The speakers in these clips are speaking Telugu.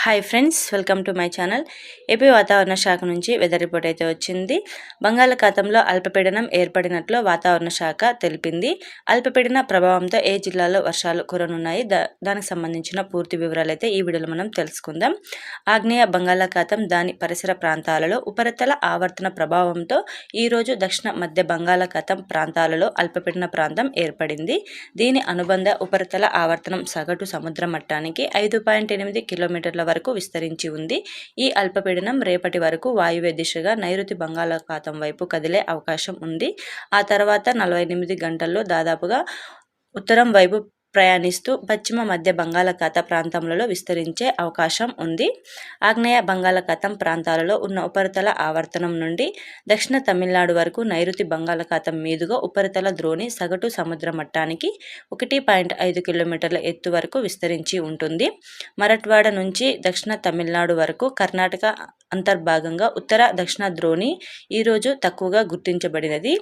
Hi friends, welcome to my channel. AP వాతావరణ శాఖ నుంచి వెదర్ రిపోర్ట్ అయితే వచ్చింది. బంగాళాఖాతంలో అల్పపీడనం ఏర్పడినట్లు వాతావరణ శాఖ తెలిపింది. అల్పపీడన ప్రభావంతో ఏ జిల్లాలో వర్షాలు కురనున్నాయి, దానికి సంబంధించిన పూర్తి వివరాలు అయితే ఈ వీడియోలో మనం తెలుసుకుందాం. ఆగ్నేయ బంగాళాఖాతం, దాని పరిసర ప్రాంతాలలో ఉపరితల ఆవర్తన ప్రభావంతో ఈరోజు దక్షిణ మధ్య బంగాళాఖాతం ప్రాంతాలలో అల్పపీడన ప్రాంతం ఏర్పడింది. దీని అనుబంధ ఉపరితల ఆవర్తనం సగటు సముద్ర మట్టానికి 5.8 కిలోమీటర్ల వరకు విస్తరించి ఉంది. ఈ అల్పపీడనం రేపటి వరకు వాయువ్య దిశగా నైరుతి బంగాళాఖాతం వైపు కదిలే అవకాశం ఉంది. ఆ తర్వాత 48 గంటల్లో దాదాపుగా ఉత్తరం వైపు ప్రయాణిస్తూ పశ్చిమ మధ్య బంగాళాఖాత ప్రాంతంలో విస్తరించే అవకాశం ఉంది. ఆగ్నేయ బంగాళాఖాతం ప్రాంతాలలో ఉన్న ఉపరితల ఆవర్తనం నుండి దక్షిణ తమిళనాడు వరకు నైరుతి బంగాళాఖాతం మీదుగా ఉపరితల ద్రోణి సగటు సముద్ర మట్టానికి 1.5 కిలోమీటర్ల ఎత్తు వరకు విస్తరించి ఉంటుంది. మరట్వాడ నుంచి దక్షిణ తమిళనాడు వరకు కర్ణాటక అంతర్భాగంగా ఉత్తర దక్షిణ ద్రోణి ఈరోజు తక్కువగా గుర్తించబడినది.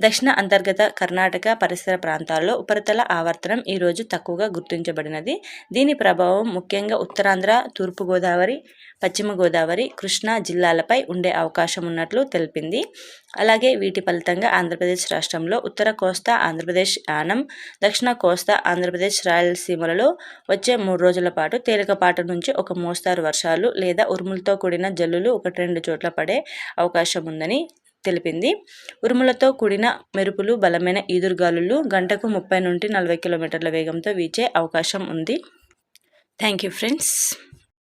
దక్షిణ అంతర్గత కర్ణాటక పరిసర ప్రాంతాల్లో ఉపరితల ఆవర్తనం ఈరోజు తక్కువగా గుర్తించబడినది. దీని ప్రభావం ముఖ్యంగా ఉత్తరాంధ్ర, తూర్పుగోదావరి, పశ్చిమ గోదావరి, కృష్ణా జిల్లాలపై ఉండే అవకాశం ఉన్నట్లు తెలిపింది. అలాగే వీటి ఫలితంగా ఆంధ్రప్రదేశ్ రాష్ట్రంలో ఉత్తర కోస్తా ఆంధ్రప్రదేశ్, యానం, దక్షిణ కోస్తా ఆంధ్రప్రదేశ్, రాయలసీమలలో వచ్చే 3 రోజుల పాటు తేలికపాటి నుంచి ఒక మోస్తారు వర్షాలు లేదా ఉరుములతో కూడిన జల్లులు 1-2 చోట్ల పడే అవకాశం ఉందని తెలిపింది. ఉరుములతో కూడిన మెరుపులు, బలమైన ఈదురుగాలులు గంటకు 30 నుండి 40 కిలోమీటర్ల వేగంతో వీచే అవకాశం ఉంది. Thank you friends.